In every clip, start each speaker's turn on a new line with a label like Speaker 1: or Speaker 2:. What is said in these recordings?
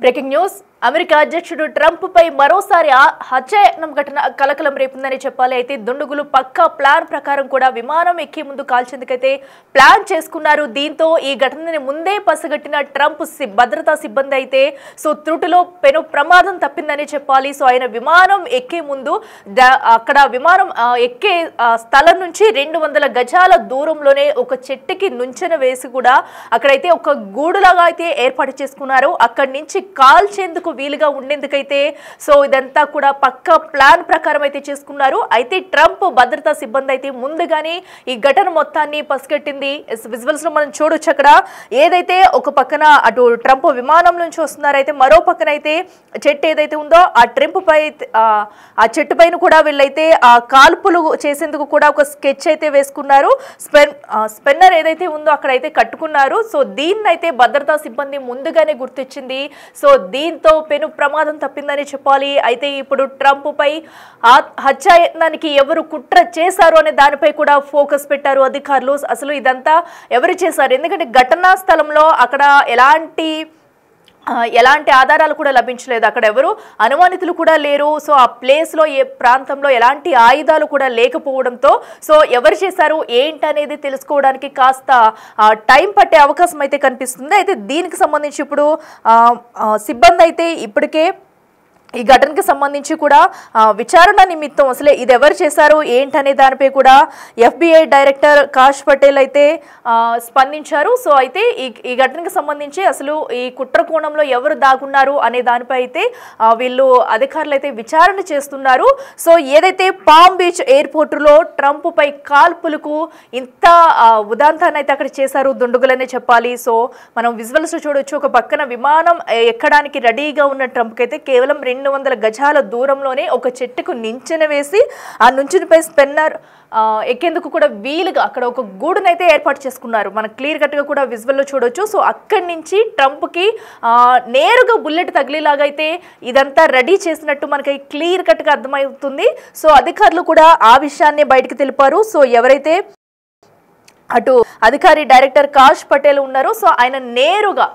Speaker 1: Breaking news America అధ్యక్షుడు Trump పై మరోసారి హత్యాయత్నం ఘటన కలకలం రేపుందని చెప్పాలి. అయితే దుండగులు పక్కా ప్లాన్ ప్రకారం కూడా విమానం ఎక్కే ముందు కాల్చేందుకైతే ప్లాన్ చేసుకున్నారు. దీంతో ఈ ఘటనని ముందే పసిగట్టిన ట్రంప్ భద్రతా సిబ్బంది అయితే త్రుటిలో పెను ప్రమాదం తప్పిందని చెప్పాలి. ఆయన విమానం ఎక్కే ముందు అక్కడ విమానం ఎక్కే స్థలం నుంచి 200 గజాల దూరంలోనే ఒక చెట్టుకి నుంచెన వేసి కూడా అక్కడైతే ఒక గూడులాగా అయితే ఏర్పాటు చేసుకున్నారు. అక్కడి నుంచి కాల్చేందుకు వీలుగా ఉండేందుకైతే ఇదంతా కూడా పక్కా ప్లాన్ ప్రకారం అయితే చేసుకున్నారు. అయితే ట్రంప్ భద్రతా సిబ్బంది అయితే ముందుగానే ఈ ఘటన మొత్తాన్ని పసిగట్టింది. విజువల్స్ లో మనం చూడొచ్చు. అక్కడ ఏదైతే ఒక పక్కన అటు ట్రంప్ విమానం నుంచి వస్తున్నారైతే మరో పక్కన అయితే చెట్టు ఏదైతే ఉందో ఆ ట్రంప్ పై ఆ చెట్టు పైన కూడా వీళ్ళైతే ఆ కాల్పులు చేసేందుకు కూడా ఒక స్కెచ్ అయితే వేసుకున్నారు. స్పెన్నర్ ఏదైతే ఉందో అక్కడైతే కట్టుకున్నారు. దీన్నైతే భద్రతా సిబ్బంది ముందుగానే గుర్తించింది. దీంతో పెను ప్రమాదం తప్పిందని చెప్పాలి. అయితే ఇప్పుడు ట్రంప్ పై హత్యాయత్నానికి ఎవరు కుట్ర చేశారు అనే దానిపై కూడా ఫోకస్ పెట్టారు అధికారులు. అసలు ఇదంతా ఎవరు చేశారు? ఎందుకంటే ఘటనా స్థలంలో అక్కడ ఎలాంటి ఆధారాలు కూడా లభించలేదు. అక్కడ ఎవరు అనుమానితులు కూడా లేరు. ఆ ప్లేస్ లో ఏ ప్రాంతంలో ఎలాంటి ఆయుధాలు కూడా లేకపోవడంతో ఎవరు చేశారు ఏంటనేది తెలుసుకోవడానికి కాస్త టైం పట్టే అవకాశం అయితే కనిపిస్తుంది. అయితే దీనికి సంబంధించి ఇప్పుడు సిబ్బంది అయితే ఇప్పటికే ఈ ఘటనకి సంబంధించి కూడా విచారణ నిమిత్తం అసలు ఇది ఎవరు చేశారు ఏంటనే దానిపై కూడా FBI డైరెక్టర్ కాష్ పటేల్ అయితే స్పందించారు. అయితే ఈ ఘటనకి సంబంధించి అసలు ఈ కుట్ర కోణంలో ఎవరు దాగున్నారు అనే దానిపై అయితే వీళ్ళు అధికారులు అయితే విచారణ చేస్తున్నారు. ఏదైతే పామ్ బీచ్ ఎయిర్పోర్టులో ట్రంప్ పై కాల్పులకు ఇంత ఉదాంతాన్ని అయితే అక్కడ చేశారు దుండగులనే చెప్పాలి. మనం విజువల్స్ చూడొచ్చు. ఒక పక్కన విమానం ఎక్కడానికి రెడీగా ఉన్న ట్రంప్ అయితే కేవలం 200 గజాల దూరంలోనే ఒక చెట్టుకు నించెన వేసి ఆ నుంచునిపై స్పెన్నర్ ఎక్కేందుకు కూడా వీలుగా అక్కడ ఒక గూడునైతే ఏర్పాటు చేసుకున్నారు. మనకు క్లియర్ కట్ గా కూడా విజువల్ లో చూడొచ్చు. అక్కడి నుంచి ట్రంప్ కి నేరుగా బుల్లెట్ తగిలేలాగా అయితే ఇదంతా రెడీ చేసినట్టు మనకి క్లియర్ కట్ గా అర్థమవుతుంది. అధికారులు కూడా ఆ విషయాన్ని బయటకు తెలిపారు. ఎవరైతే అటు అధికారి డైరెక్టర్ కాష్ పటేల్ ఉన్నారు ఆయన నేరుగా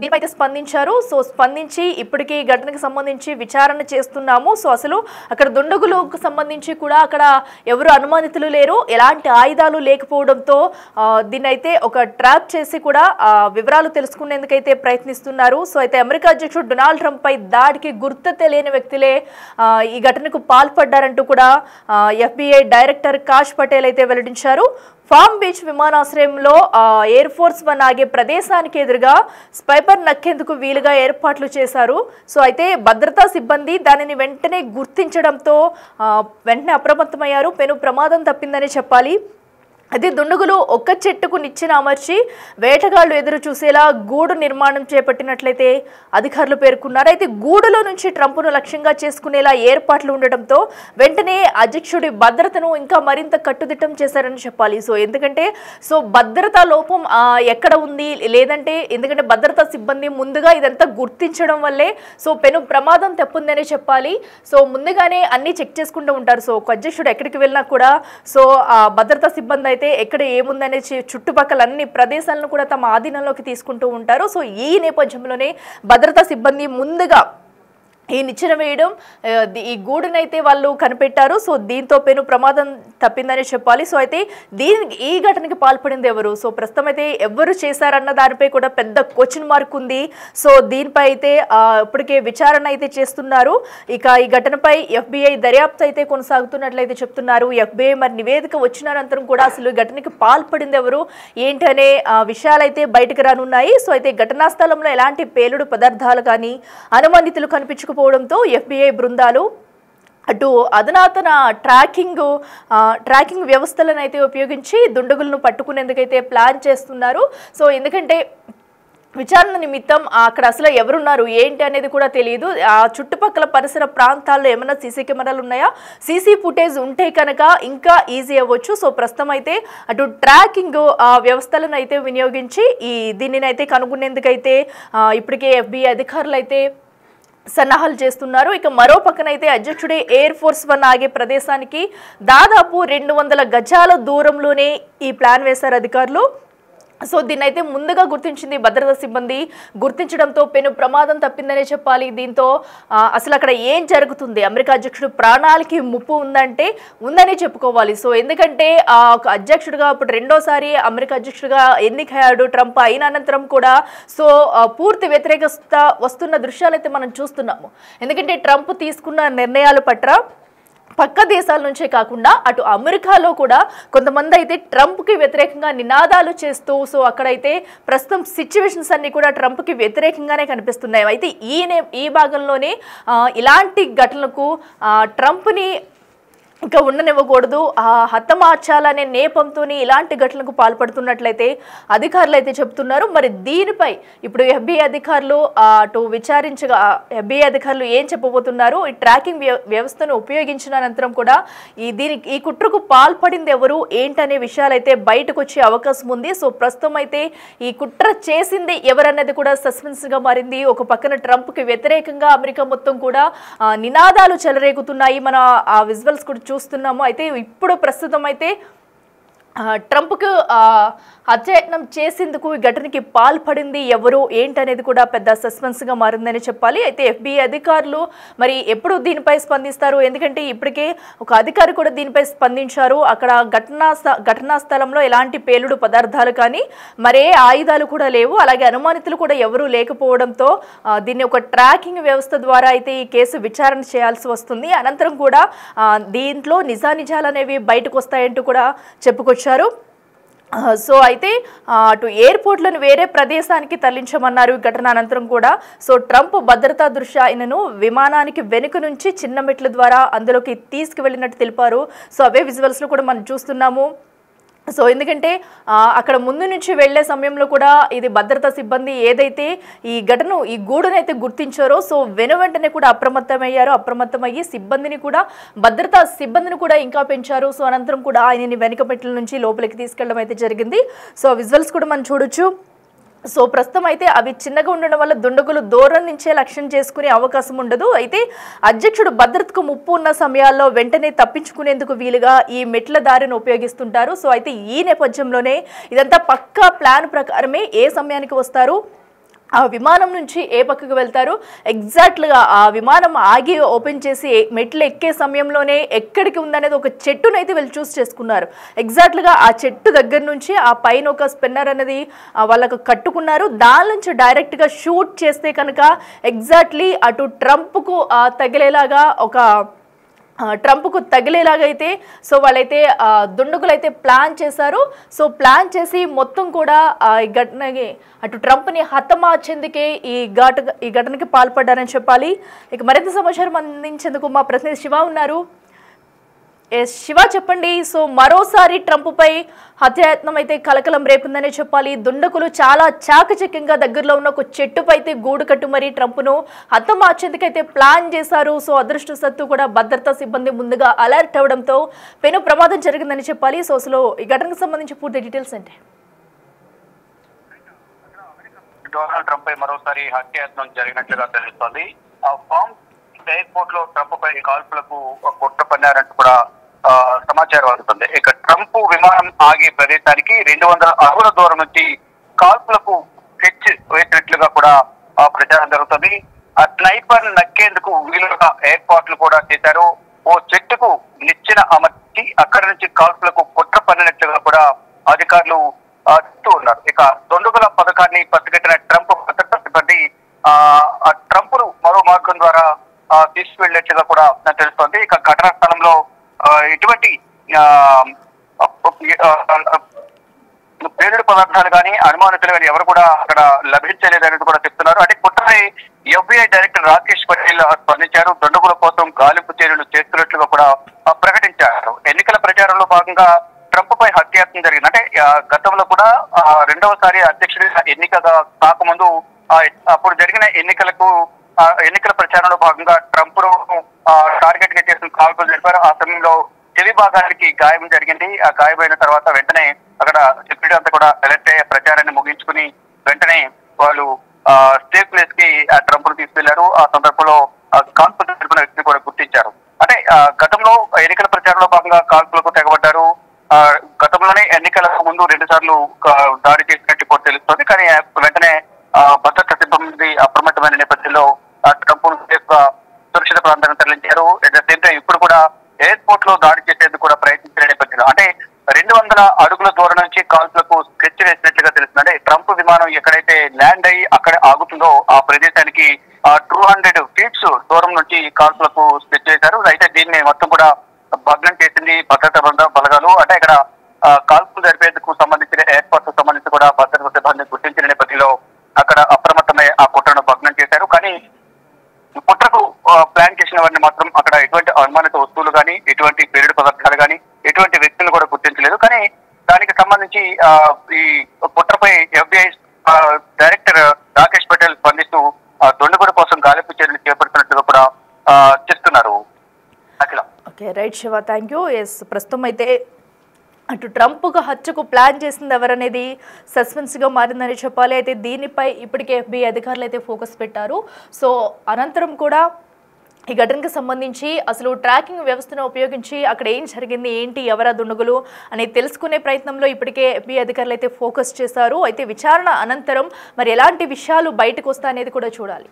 Speaker 1: దీనిపైతే స్పందించారు. స్పందించి ఇప్పటికీ ఘటనకు సంబంధించి విచారణ చేస్తున్నాము. అసలు అక్కడ దుండగులకు సంబంధించి కూడా అక్కడ ఎవరు అనుమానితులు లేరు, ఎలాంటి ఆయుధాలు లేకపోవడంతో దీన్ని అయితే ఒక ట్రాప్ చేసి కూడా వివరాలు తెలుసుకునేందుకైతే ప్రయత్నిస్తున్నారు. అయితే అమెరికా అధ్యక్షుడు డొనాల్డ్ ట్రంప్ పై దాడికి గుర్తు తెలియని వ్యక్తులే ఈ ఘటనకు పాల్పడ్డారంటూ కూడా FBI డైరెక్టర్ కాష్ పటేల్ అయితే వెల్లడించారు. పామ్ బీచ్ విమానాశ్రయంలో ఎయిర్ ఫోర్స్ 1 ఆగే ప్రదేశానికి ఎదురుగా స్పైపర్ నక్కేందుకు వీలుగా ఏర్పాట్లు చేశారు. అయితే భద్రతా సిబ్బంది దానిని వెంటనే గుర్తించడంతో వెంటనే అప్రమత్తమయ్యారు. పెను ప్రమాదం తప్పిందని చెప్పాలి. అది దుండగులు ఒక్క చెట్టుకు నిచ్చెన అమర్చి వేటగాళ్లు ఎదురు చూసేలా గూడు నిర్మాణం చేపట్టినట్లయితే అధికారులు పేర్కొన్నారు. అయితే గూడులో నుంచి ట్రంప్ను లక్ష్యంగా చేసుకునేలా ఏర్పాట్లు ఉండటంతో వెంటనే అధ్యక్షుడి భద్రతను ఇంకా మరింత కట్టుదిట్టం చేశారని చెప్పాలి. ఎందుకంటే భద్రతా లోపం ఎక్కడ ఉంది లేదంటే ఎందుకంటే భద్రతా సిబ్బంది ముందుగా ఇదంతా గుర్తించడం వల్లే పెను ప్రమాదం తప్పుందనే చెప్పాలి. ముందుగానే అన్ని చెక్ చేసుకుంటూ ఉంటారు. ఒక అధ్యక్షుడు ఎక్కడికి వెళ్ళినా కూడా భద్రతా సిబ్బంది అయితే ఎక్కడ ఏముందనే చుట్టుపక్కల అన్ని ప్రదేశాలను కూడా తమ ఆధీనంలోకి తీసుకుంటూ ఉంటారు. ఈ నేపథ్యంలోనే భద్రతా సిబ్బంది ముందుగా ఈ నిచ్చెన వేయడం ఈ గూడునైతే వాళ్ళు కనిపెట్టారు. దీంతో పెను ప్రమాదం తప్పిందని చెప్పాలి. అయితే ఈ ఘటనకి పాల్పడింది ఎవరు? ప్రస్తుతం అయితే ఎవరు చేశారన్న దానిపై కూడా పెద్ద క్వశ్చన్ మార్క్ ఉంది. దీనిపై అయితే ఇప్పటికే విచారణ అయితే చేస్తున్నారు. ఇక ఈ ఘటనపై FBI దర్యాప్తు అయితే కొనసాగుతున్నట్లయితే చెప్తున్నారు. FBI మరి నివేదిక వచ్చిన అనంతరం కూడా అసలు ఈ ఘటనకి పాల్పడింది ఎవరు ఏంటి అనే విషయాలైతే బయటకు రానున్నాయి. అయితే ఘటనా స్థలంలో ఎలాంటి పేలుడు పదార్థాలు కానీ అనుమానితులు కనిపించు పోవడంతో FBI బృందాలు అటు అధునాతన ట్రాకింగ్ వ్యవస్థలను అయితే ఉపయోగించి దుండగులను పట్టుకునేందుకైతే ప్లాన్ చేస్తున్నారు. ఎందుకంటే విచారణ నిమిత్తం అక్కడ అసలు ఎవరున్నారు ఏంటి అనేది కూడా తెలియదు. ఆ చుట్టుపక్కల పరిసర ప్రాంతాల్లో ఏమైనా సీసీ కెమెరాలు ఉన్నాయా, సీసీ ఫుటేజ్ ఉంటే కనుక ఇంకా ఈజీ అవ్వచ్చు. ప్రస్తుతం అయితే అటు ట్రాకింగ్ వ్యవస్థలను అయితే వినియోగించి దీనిని అయితే కనుగొనేందుకైతే ఇప్పటికే FBI అధికారులు అయితే సన్నాహాలు చేస్తున్నారు. ఇక మరో పక్కనైతే అధ్యక్షుడే ఎయిర్ ఫోర్స్ 1 ఆగే ప్రదేశానికి దాదాపు 200 గజాల దూరంలోనే ఈ ప్లాన్ వేశారు అధికారులు. సో దీన్ని అయితే ముందుగా గుర్తించింది భద్రతా సిబ్బంది. గుర్తించడంతో పెను ప్రమాదం తప్పిందనే చెప్పాలి. దీంతో అసలు అక్కడ ఏం జరుగుతుంది, అమెరికా అధ్యక్షుడు ప్రాణాలకి ముప్పు ఉందంటే ఉందని చెప్పుకోవాలి. సో ఎందుకంటే ఒక అధ్యక్షుడిగా ఇప్పుడు రెండోసారి అమెరికా అధ్యక్షుడిగా ఎన్నికయ్యాడు ట్రంప్. అయిన అనంతరం కూడా సో పూర్తి వ్యతిరేకత వస్తున్న దృశ్యాలు అయితే మనం చూస్తున్నాము. ఎందుకంటే ట్రంప్ తీసుకున్న నిర్ణయాల పట్ల పక్క దేశాల నుంచే కాకుండా అటు అమెరికాలో కూడా కొంతమంది అయితే ట్రంప్కి వ్యతిరేకంగా నినాదాలు చేస్తూ సో అక్కడైతే ప్రస్తుతం సిచ్యువేషన్స్ అన్ని కూడా ట్రంప్కి వ్యతిరేకంగానే కనిపిస్తున్నాయి. అయితే ఈ భాగంలోనే ఇలాంటి ఘటనలకు ట్రంప్ని ఇంకా ఉండనివ్వకూడదు, హతమార్చాలనే నేపంతోనే ఇలాంటి ఘటనలకు పాల్పడుతున్నట్లయితే అధికారులు అయితే చెప్తున్నారు. మరి దీనిపై ఇప్పుడు FBI అధికారులు అటు విచారించగా FBI అధికారులు ఏం చెప్పబోతున్నారు, ఈ ట్రాకింగ్ వ్యవస్థను ఉపయోగించిన అనంతరం కూడా ఈ కుట్రకు పాల్పడింది ఎవరు ఏంటనే విషయాలు అయితే బయటకు వచ్చే అవకాశం ఉంది. సో ప్రస్తుతం అయితే ఈ కుట్ర చేసింది ఎవరన్నది కూడా సస్పెన్స్గా మారింది. ఒక పక్కన ట్రంప్కి వ్యతిరేకంగా అమెరికా మొత్తం కూడా నినాదాలు చెలరేగుతున్నాయి. మన ఆ విజువల్స్ కూడా చూస్తున్నాము. అయితే ఇప్పుడు ప్రస్తుతం అయితే ట్రంప్కు హత్యాయత్నం చేసేందుకు ఈ ఘటనకి పాల్పడింది ఎవరు ఏంటనేది కూడా పెద్ద సస్పెన్స్గా మారిందని చెప్పాలి. అయితే FBI అధికారులు మరి ఎప్పుడు దీనిపై స్పందిస్తారు, ఎందుకంటే ఇప్పటికే ఒక అధికారి కూడా దీనిపై స్పందించారు. అక్కడ ఘటనా స్థలంలో ఎలాంటి పేలుడు పదార్థాలు కానీ మరే ఆయుధాలు కూడా లేవు, అలాగే అనుమానితులు కూడా ఎవరూ లేకపోవడంతో దీన్ని ఒక ట్రాకింగ్ వ్యవస్థ ద్వారా అయితే ఈ కేసు విచారణ చేయాల్సి వస్తుంది. అనంతరం కూడా దీంట్లో నిజానిజాలు అనేవి బయటకు వస్తాయంటూ కూడా చెప్పుకొచ్చారు. సో అయితే అటు ఎయిర్పోర్ట్లను వేరే ప్రదేశానికి తరలించమన్నారు ఈ ఘటన అనంతరం కూడా. సో ట్రంప్ భద్రతా దృష్ట్యా ఆయనను విమానానికి వెనుక నుంచి చిన్న మెట్ల ద్వారా అందులోకి తీసుకువెళ్ళినట్టు తెలిపారు. సో అవే విజువల్స్లో కూడా మనం చూస్తున్నాము. సో ఎందుకంటే అక్కడ ముందు నుంచి వెళ్లే సమయంలో కూడా ఇది భద్రతా సిబ్బంది ఏదైతే ఈ గూడునైతే గుర్తించారో సో వెంటనే కూడా అప్రమత్తమయ్యి భద్రతా సిబ్బందిని కూడా ఇంకా పెంచారు. సో అనంతరం కూడా ఆయనని వెనుక మెట్ల నుంచి లోపలికి తీసుకెళ్లడం అయితే జరిగింది. సో విజువల్స్ కూడా మనం చూడొచ్చు. సో ప్రస్తుతం అయితే అవి చిన్నగా ఉండడం వల్ల దుండగులు దూరం నుంచే లక్ష్యం చేసుకునే అవకాశం ఉండదు. అయితే అధ్యక్షుడు భద్రతకు ముప్పు ఉన్న సమయాల్లో వెంటనే తప్పించుకునేందుకు వీలుగా ఈ మెట్ల దారిని ఉపయోగిస్తుంటారు. సో అయితే ఈ నేపథ్యంలోనే ఇదంతా పక్కా ప్లాన్ ప్రకారమే ఏ సమయానికి వస్తారు, ఆ విమానం నుంచి ఏ పక్కకు వెళ్తారు, ఎగ్జాక్ట్గా ఆ విమానం ఆగి ఓపెన్ చేసి మెట్లు ఎక్కే సమయంలోనే ఎక్కడికి ఉందనేది ఒక చెట్టునైతే వీళ్ళు చూస్ చేసుకున్నారు. ఎగ్జాక్ట్గా ఆ చెట్టు దగ్గర నుంచి ఆ పైన ఒక స్పిన్నర్ అనేది వాళ్ళకు కట్టుకున్నారు. దాని నుంచి డైరెక్ట్గా షూట్ చేస్తే కనుక ఎగ్జాక్ట్లీ అటు ట్రంప్కు తగిలేలాగా అయితే సో వాళ్ళైతే దుండగులైతే ప్లాన్ చేశారు. సో ప్లాన్ చేసి మొత్తం కూడా ఈ ఘటనకి అటు ట్రంప్ని హతమార్చేందుకే ఈ ఘటనకి పాల్పడ్డారని చెప్పాలి. ఇక మరింత సమాచారం అందించేందుకు మా ప్రతినిధి శివ ఉన్నారు. శివ చెప్పండి. సో మరోసారి ట్రంప్పై హత్యాయత్నం అయితే కలకలం రేపుందనే చెప్పాలి. దుండకులు చాలా చాకచక్యంగా దగ్గరలో ఉన్న ఒక చెట్టుపై అయితే గూడు కట్టు మరీ ట్రంప్ను హతమార్చేందుకైతే ప్లాన్ చేశారు. సో అదృష్టవశాత్తు కూడా భద్రతా సిబ్బంది ముందుగా అలర్ట్ అవడంతో పెను ప్రమాదం జరిగిందని చెప్పాలి. సో అసలు ఈ ఘటనకు సంబంధించి పూర్తి డీటెయిల్స్ అంటే
Speaker 2: డొనాల్డ్ ట్రంప్ పై మరోసారి హత్యాయత్నం జరిగినట్లుగా తెలుస్తోంది. ఎయిర్పోర్ట్ లో ట్రంప్ పై కాల్పులకు కుట్ర పన్నారంటూ కూడా సమాచారం అందుతుంది. ఇక ట్రంప్ విమానం ఆగే ప్రదేశానికి 200 అడుగుల దూరం నుంచి కాల్పులకు స్కెచ్ వేసినట్లుగా కూడా ప్రచారం జరుగుతుంది. ఆ స్నైపర్ నక్కేందుకు వీలుగా ఏర్పాట్లు కూడా చేశారు. ఓ చెట్టుకు నిచ్చెన అమర్చి అక్కడి నుంచి కాల్పులకు కుట్ర పన్నినట్లుగా కూడా అధికారులు చెప్తూ ఉన్నారు. ఇక దుండగుల పథకాన్ని పసిగట్టిన ట్రంప్ భద్రతా సిబ్బంది ట్రంప్ ను మరో మార్గం ద్వారా తీసుకువెళ్ళినట్లుగా కూడా తెలుస్తోంది. ఇక ఘటనా స్థలంలో ఎటువంటి పేలుడు పదార్థాలు కానీ అనుమానితులు కానీ ఎవరు కూడా అక్కడ లభించలేదనేది కూడా చెప్తున్నారు. అంటే కుట్రపై FBI డైరెక్టర్ రాకేష్ పటేల్ స్పందించారు. దుండగుల కోసం గాలింపు చర్యలు చేస్తున్నట్లుగా కూడా ప్రకటించారు. ఎన్నికల ప్రచారంలో భాగంగా ట్రంప్ పై హత్యాయత్నం జరిగింది. అంటే గతంలో కూడా రెండవసారి అధ్యక్షుడిగా ఎన్నికగా కాకముందు అప్పుడు జరిగిన ఎన్నికల ప్రచారంలో భాగంగా ట్రంప్ ను టార్గెట్ గా చేసిన కాల్పులు జరిపారు. ఆ సమయంలో చెవి భాగానికి గాయం జరిగింది. ఆ గాయమైన తర్వాత వెంటనే అక్కడ సెక్యూరిటీ అంతా కూడా అలర్ట్ అయ్యే ప్రచారాన్ని ముగించుకుని వెంటనే వాళ్ళు సేఫ్ ప్లేస్ కి ట్రంప్ ను తీసుకెళ్లారు. ఆ సందర్భంలో కాల్పులు జరిపిన వ్యక్తిని కూడా గుర్తించారు. అంటే గతంలో ఎన్నికల ప్రచారంలో భాగంగా కాల్పులకు తెగబడ్డారు. గతంలోనే ఎన్నికలకు ముందు 2 సార్లు దాడి చేసిన ప్రాంతానికి తరలించారు. అట్ ద సేమ్ టైం ఇప్పుడు కూడా ఎయిర్పోర్ట్ లో దాడి చేసేందుకు కూడా ప్రయత్నించిన నేపథ్యంలో అంటే 200 అడుగుల దూరం నుంచి కాల్పులకు స్కెచ్ వేసినట్లుగా తెలుస్తుంది. అంటే ట్రంప్ విమానం ఎక్కడైతే ల్యాండ్ అయ్యి అక్కడ ఆగుతుందో ఆ ప్రదేశానికి 200 ఫీట్స్ దూరం నుంచి కాల్పులకు స్కెచ్ వేశారు. అయితే దీన్ని మొత్తం కూడా భగ్నం చేసింది భద్రతా బలగాలు. అంటే ఇక్కడ కాల్పులు జరిపేందుకు సంబంధించిన ఏర్పాట్లకు సంబంధించి కూడా భద్రతా సిబ్బంది గుర్తించిన నేపథ్యంలో అక్కడ అప్రమత్తమై ఆ కుట్రను భగ్నం చేశారు. కానీ కుట్రకు ప్లాన్ చేసిన వారిని మాత్రం అక్కడ ఎటువంటి అనుమానిత వస్తువులు కానీ, ఎటువంటి పేలుడు పదార్థాలు కానీ, ఎటువంటి వ్యక్తులు కూడా గుర్తించలేదు. కానీ దానికి సంబంధించి ఈ కుట్రపై FBI డైరెక్టర్ రాకేష్ పటేల్ స్పందిస్తూ దొండగుడు కోసం గాలింపు చర్యలు చేపడుతున్నట్లుగా కూడా చెప్తున్నారు. Akhila.
Speaker 1: Okay, right Shiva, thank you. Yes, ప్రస్తుతం అయితే అటు ట్రంప్కు హత్యకు ప్లాన్ చేసింది ఎవరనేది సస్పెన్స్గా మారిందని చెప్పాలి. అయితే దీనిపై ఇప్పటికే FBI అధికారులు అయితే ఫోకస్ పెట్టారు. సో అనంతరం కూడా ఈ ఘటనకు సంబంధించి అసలు ట్రాకింగ్ వ్యవస్థను ఉపయోగించి అక్కడ ఏం జరిగింది, ఏంటి, ఎవరా దుండగులు అనేది తెలుసుకునే ప్రయత్నంలో ఇప్పటికే FBI అధికారులు అయితే ఫోకస్ చేశారు. అయితే విచారణ అనంతరం మరి ఎలాంటి విషయాలు బయటకు వస్తాయనేది కూడా చూడాలి.